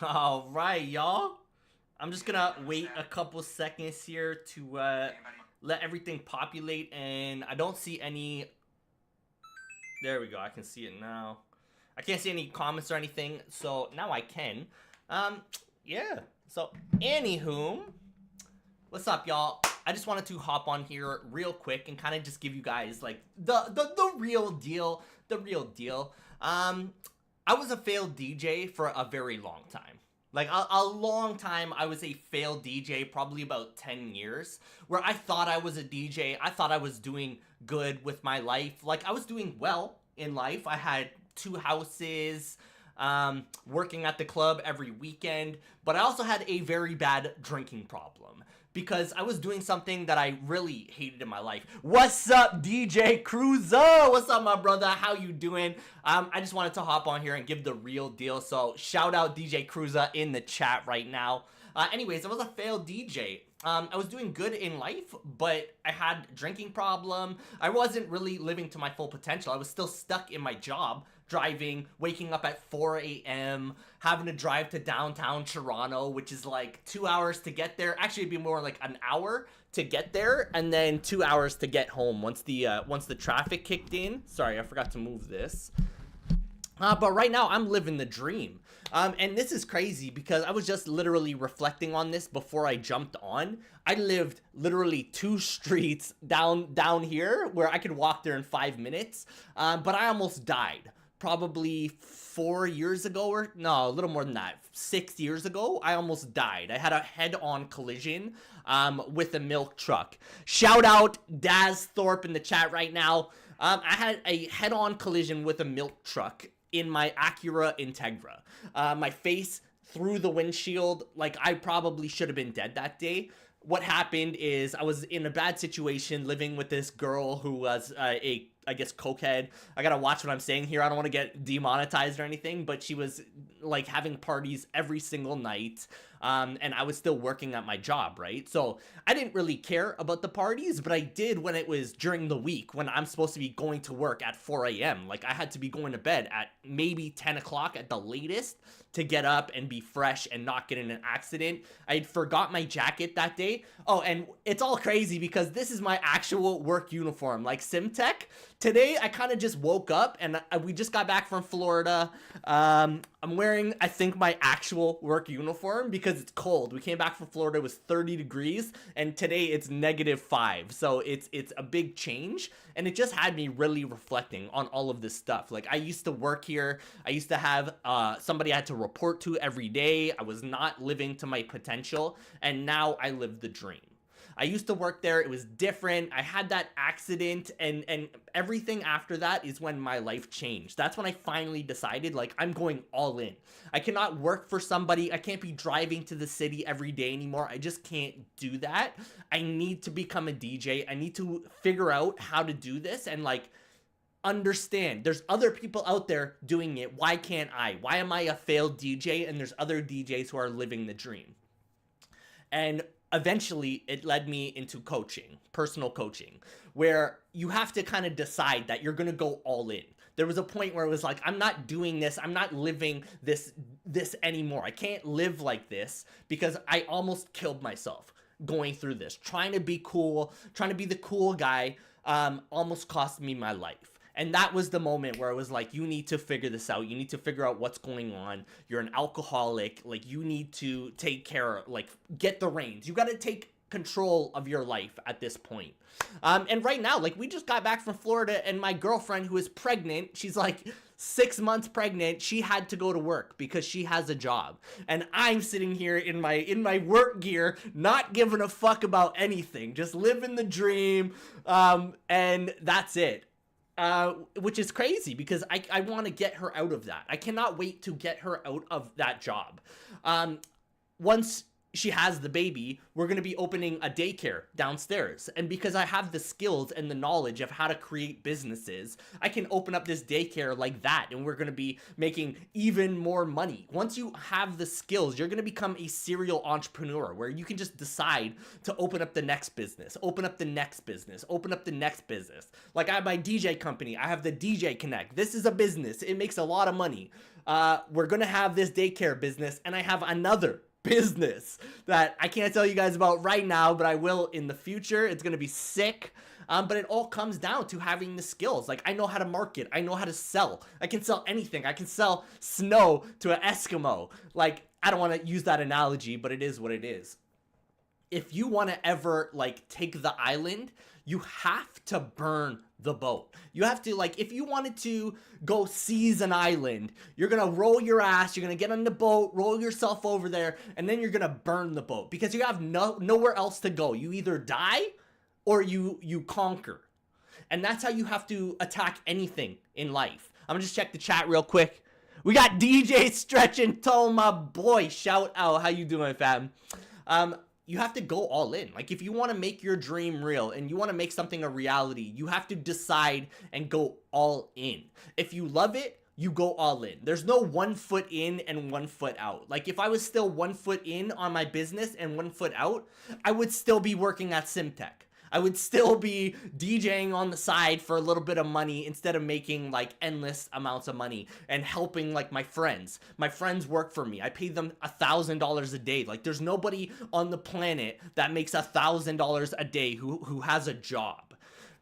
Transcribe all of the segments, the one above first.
All right, y'all. I'm just gonna wait a couple seconds here to let everything populate, and I don't see any. There we go. I can see it now. I can't see any comments or anything, so now I can. Um, yeah. So, anywho, what's up, y'all? I just wanted to hop on here real quick and kind of just give you guys like the real deal, the real deal. I was a failed DJ for a very long time. Like a long time, I was a failed DJ, probably about 10 years, where I thought I was a DJ. I thought I was doing good with my life. Like, I was doing well in life. I had two houses, working at the club every weekend, but I also had a very bad drinking problem because I was doing something that I really hated in my life. What's up, DJ Cruiser? What's up, my brother? How you doing? I just wanted to hop on here and give the real deal. So shout out DJ Cruiser in the chat right now. Anyways, I was a failed DJ. I was doing good in life, but I had a drinking problem. I wasn't really living to my full potential. I was still stuck in my job, driving, waking up at 4 a.m., having to drive to downtown Toronto, which is like 2 hours to get there. Actually, it'd be more like an hour to get there, and then 2 hours to get home once the traffic kicked in. Sorry, I forgot to move this. But right now, I'm living the dream. And this is crazy because I was just literally reflecting on this before I jumped on. I lived literally 2 streets down here where I could walk there in 5 minutes. But I almost died. Probably 4 years ago, or no, a little more than that. 6 years ago, I almost died. I had a head-on collision with a milk truck. Shout out Daz Thorpe in the chat right now. I had a head-on collision with a milk truck in my Acura Integra. My face through the windshield, like I probably should have been dead that day. What happened is I was in a bad situation living with this girl who was I guess, cokehead. I gotta watch what I'm saying here. I don't want to get demonetized or anything, but she was like having parties every single night. And I was still working at my job, right? So I didn't really care about the parties, but I did when it was during the week when I'm supposed to be going to work at 4 a.m. Like I had to be going to bed at maybe 10 o'clock at the latest to get up and be fresh and not get in an accident. I forgot my jacket that day. Oh, and it's all crazy because this is my actual work uniform, like Simtech. Today, I kind of just woke up and we just got back from Florida. I'm wearing, I think, my actual work uniform because it's cold. We came back from Florida, it was 30 degrees, and today it's -5. So it's a big change, and it just had me really reflecting on all of this stuff. Like, I used to work here. I used to have somebody I had to report to every day. I was not living to my potential, and now I live the dream. I used to work there. It was different. I had that accident, and everything after that is when my life changed. That's when I finally decided, like, I'm going all in. I cannot work for somebody. I can't be driving to the city every day anymore. I just can't do that. I need to become a DJ. I need to figure out how to do this and, like, understand there's other people out there doing it. Why can't I? Why am I a failed DJ and there's other DJs who are living the dream? And eventually it led me into coaching, personal coaching, where you have to kind of decide that you're going to go all in. There was a point where it was like, I'm not doing this. I'm not living this anymore. I can't live like this because I almost killed myself going through this. Trying to be cool, trying to be the cool guy, almost cost me my life. And that was the moment where I was like, you need to figure this out. You need to figure out what's going on. You're an alcoholic. Like, you need to take care, like, get the reins. You got to take control of your life at this point. And right now, like, we just got back from Florida, and my girlfriend, who is pregnant, she's like 6 months pregnant, she had to go to work because she has a job. And I'm sitting here in my work gear, not giving a fuck about anything, just living the dream. And that's it. Which is crazy because I want to get her out of that. I cannot wait to get her out of that job. Once she has the baby, we're going to be opening a daycare downstairs. And because I have the skills and the knowledge of how to create businesses, I can open up this daycare like that, and we're going to be making even more money. Once you have the skills, you're going to become a serial entrepreneur where you can just decide to open up the next business, open up the next business, open up the next business. Like I have my DJ company, I have the DJ Connect. This is a business. It makes a lot of money. We're going to have this daycare business, and I have another business that I can't tell you guys about right now, but I will in the future. It's gonna be sick. But it all comes down to having the skills. Like I know how to market, I know how to sell. I can sell anything. I can sell snow to an Eskimo. Like I don't want to use that analogy, but it is what it is. If you want to ever like take the island, you have to burn the boat. You have to, like, if you wanted to go seize an island, you're gonna roll your ass, you're gonna get on the boat, roll yourself over there, and then you're gonna burn the boat because you have nowhere else to go. You either die or you conquer. And that's how you have to attack anything in life. I'm gonna just check the chat real quick. We got DJ Stretch and Toe, my boy. Shout out. How you doing, fam? You have to go all in. Like if you want to make your dream real and you want to make something a reality, you have to decide and go all in. If you love it, you go all in. There's no 1 foot in and 1 foot out. Like if I was still 1 foot in on my business and 1 foot out, I would still be working at Simtech. I would still be DJing on the side for a little bit of money instead of making like endless amounts of money and helping like my friends. My friends work for me. I pay them $1,000 a day. Like there's nobody on the planet that makes $1,000 a day who has a job.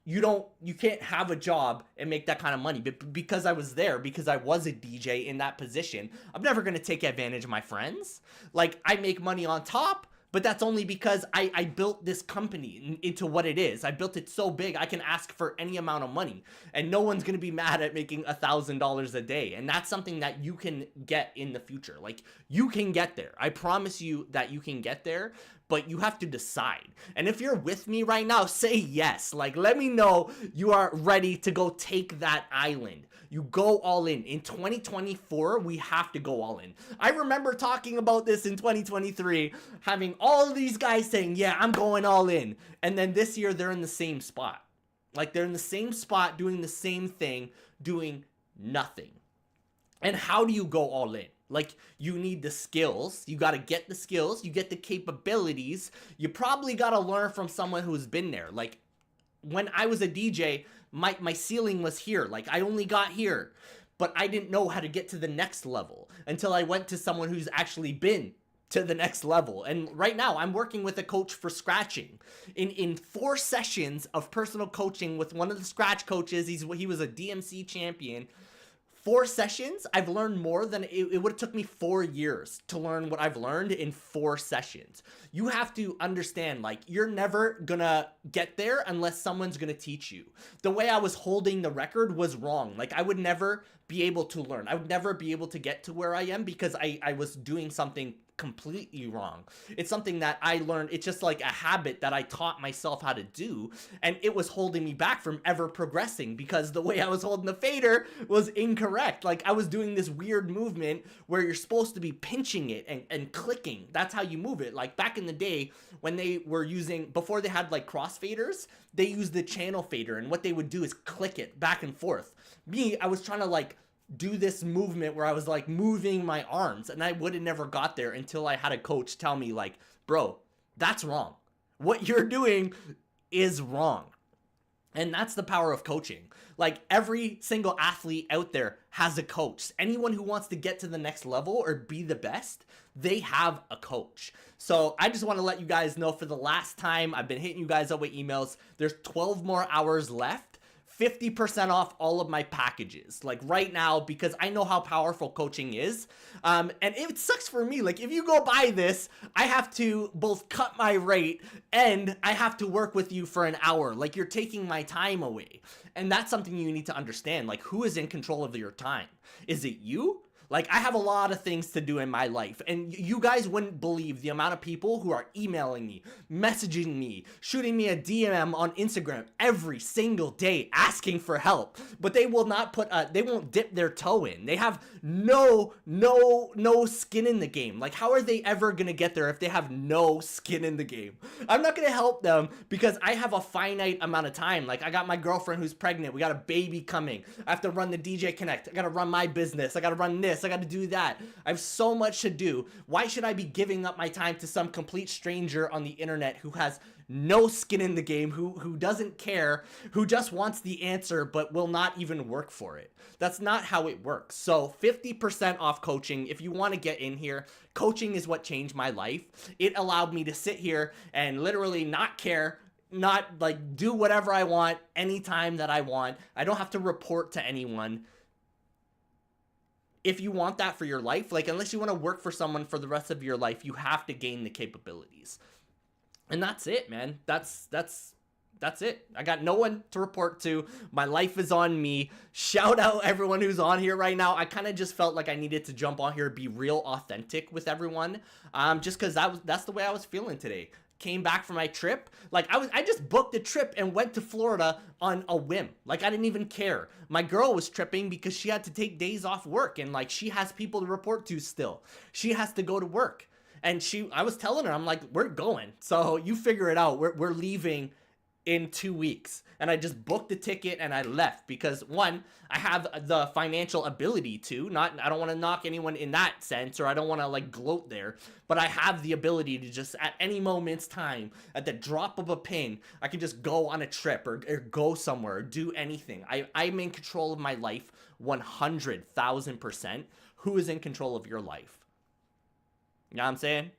You can't have a job and make that kind of money. But because I was there, because I was a DJ in that position, I'm never going to take advantage of my friends. Like I make money on top. But that's only because I built this company into what it is. I built it so big, I can ask for any amount of money. And no one's going to be mad at making $1,000 a day. And that's something that you can get in the future. Like, you can get there. I promise you that you can get there. But you have to decide. And if you're with me right now, say yes. Like, let me know you are ready to go take that island. You go all in. In 2024, we have to go all in. I remember talking about this in 2023, having all of these guys saying, yeah, I'm going all in. And then this year, they're in the same spot. Like, they're in the same spot, doing the same thing, doing nothing. And how do you go all in? Like, you need the skills. You got to get the skills. You get the capabilities. You probably got to learn from someone who's been there. Like, when I was a DJ, my ceiling was here. Like, I only got here. But I didn't know how to get to the next level until I went to someone who's actually been to the next level. And right now, I'm working with a coach for scratching. In 4 sessions of personal coaching with one of the scratch coaches, he was a DMC champion. 4 sessions, I've learned more than it would have took me 4 years to learn what I've learned in 4 sessions. You have to understand, like, you're never gonna get there unless someone's gonna teach you. The way I was holding the record was wrong. Like, I would never be able to learn. I would never be able to get to where I am because I was doing something completely wrong. It's something that I learned. It's just like a habit that I taught myself how to do, and it was holding me back from ever progressing because the way I was holding the fader was incorrect. Like, I was doing this weird movement where you're supposed to be pinching it and clicking. That's how you move it. Like back in the day when they were using, before they had like crossfaders, they used the channel fader, and what they would do is click it back and forth. Me, I was trying to like do this movement where I was like moving my arms, and I would have never got there until I had a coach tell me like, bro, that's wrong. What you're doing is wrong. And that's the power of coaching. Like, every single athlete out there has a coach. Anyone who wants to get to the next level or be the best, they have a coach. So I just want to let you guys know, for the last time, I've been hitting you guys up with emails. There's 12 more hours left. 50% off all of my packages, like right now, because I know how powerful coaching is. And it sucks for me. Like, if you go buy this, I have to both cut my rate and I have to work with you for an hour. Like, you're taking my time away. And that's something you need to understand. Like, who is in control of your time? Is it you? Like, I have a lot of things to do in my life, and you guys wouldn't believe the amount of people who are emailing me, messaging me, shooting me a DM on Instagram every single day asking for help, but they will not they won't dip their toe in. They have no skin in the game. Like, how are they ever gonna get there if they have no skin in the game? I'm not gonna help them because I have a finite amount of time. Like, I got my girlfriend who's pregnant. We got a baby coming. I have to run the DJ Connect. I gotta run my business. I gotta run this. I gotta do that. I have so much to do. Why should I be giving up my time to some complete stranger on the internet who has no skin in the game, who doesn't care, who just wants the answer but will not even work for it? That's not how it works. So 50% off coaching. If you want to get in here, coaching is what changed my life. It allowed me to sit here and literally not care, not like do whatever I want anytime that I want. I don't have to report to anyone. If you want that for your life, like, unless you want to work for someone for the rest of your life, you have to gain the capabilities. And that's it, man. That's it. I got no one to report to. My life is on me. Shout out everyone who's on here right now. I kind of just felt like I needed to jump on here, be real authentic with everyone. Just because that's the way I was feeling today. Came back from my trip. Like, I just booked a trip and went to Florida on a whim. Like, I didn't even care. My girl was tripping because she had to take days off work, and like, she has people to report to still. She has to go to work. And I was telling her, I'm like, we're going. So you figure it out. We're leaving in 2 weeks. And I just booked the ticket and I left because, one, I have the financial ability to, I don't want to knock anyone in that sense, or I don't want to like gloat there, but I have the ability to just at any moment's time, at the drop of a pin, I can just go on a trip or go somewhere or do anything. I'm in control of my life 100,000%. Who is in control of your life? You know what I'm saying?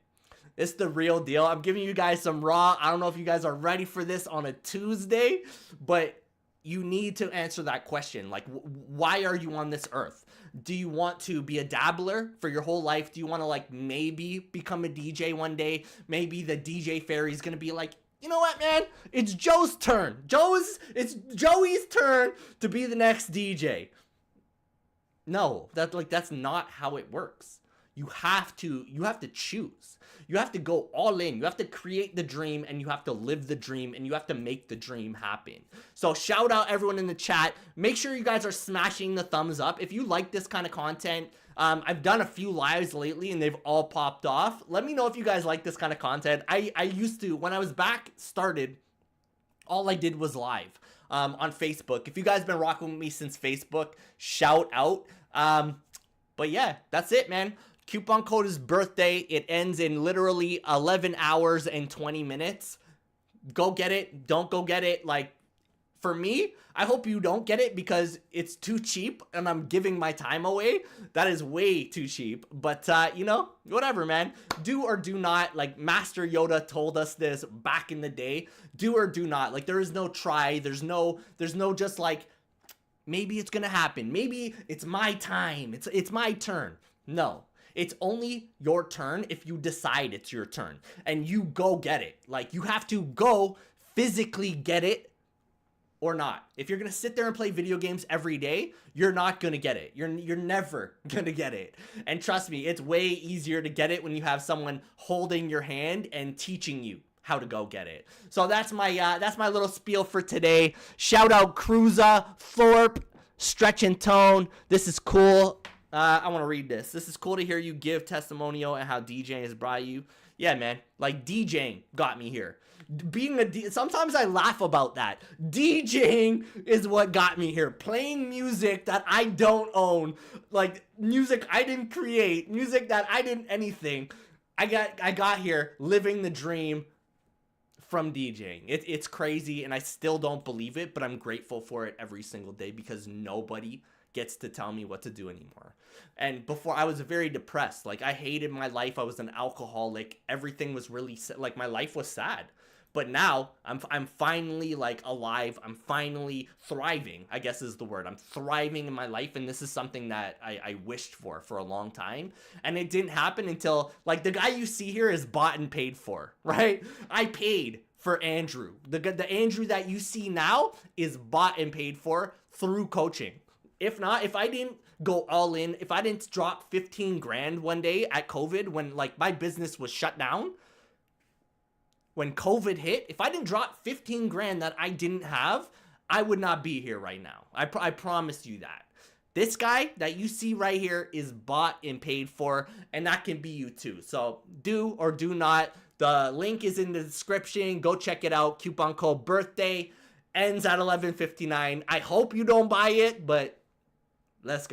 It's the real deal. I'm giving you guys some raw. I don't know if you guys are ready for this on a Tuesday, but you need to answer that question. Like, why are you on this earth? Do you want to be a dabbler for your whole life? Do you want to like maybe become a DJ one day? Maybe the DJ fairy is going to be like, you know what, man? It's Joe's turn. It's Joey's turn to be the next DJ. No, that's not how it works. You have to choose. You have to go all in. You have to create the dream, and you have to live the dream, and you have to make the dream happen. So shout out everyone in the chat. Make sure you guys are smashing the thumbs up. If you like this kind of content, I've done a few lives lately and they've all popped off. Let me know if you guys like this kind of content. I used to, when I was back started, all I did was live on Facebook. If you guys been rocking with me since Facebook, shout out. But yeah, that's it, man. Coupon code is birthday. It ends in literally 11 hours and 20 minutes. Go get it. Don't go get it. Like, for me, I hope you don't get it because it's too cheap and I'm giving my time away. That is way too cheap. But, you know, whatever, man. Do or do not. Like, Master Yoda told us this back in the day. Do or do not. Like, there is no try. There's no just like, maybe it's gonna happen. Maybe it's my time. It's my turn. No. It's only your turn if you decide it's your turn. And you go get it. Like, you have to go physically get it or not. If you're going to sit there and play video games every day, you're not going to get it. You're never going to get it. And trust me, it's way easier to get it when you have someone holding your hand and teaching you how to go get it. So that's my little spiel for today. Shout out Cruza, Thorpe, Stretch and Tone. This is cool. I want to read this. This is cool to hear you give testimonial and how DJing has brought you. Yeah, man. Like, DJing got me here. Sometimes I laugh about that. DJing is what got me here. Playing music that I don't own. Like, music I didn't create. Music that I didn't anything. I got here living the dream from DJing. It's crazy, and I still don't believe it, but I'm grateful for it every single day because nobody gets to tell me what to do anymore. And before, I was very depressed. Like, I hated my life. I was an alcoholic. Everything was really like, my life was sad. But now I'm finally like alive. I'm finally thriving, I guess is the word. I'm thriving in my life, and this is something that I wished for a long time. And it didn't happen until, like, the guy you see here is bought and paid for, right? I paid for Andrew. The Andrew that you see now is bought and paid for through coaching. If not, if I didn't go all in, if I didn't drop 15 grand one day at COVID when like my business was shut down, when COVID hit, if I didn't drop 15 grand that I didn't have, I would not be here right now. I promise you that. This guy that you see right here is bought and paid for, and that can be you too. So do or do not. The link is in the description. Go check it out. Coupon code birthday ends at 11:59. I hope you don't buy it, but let's go.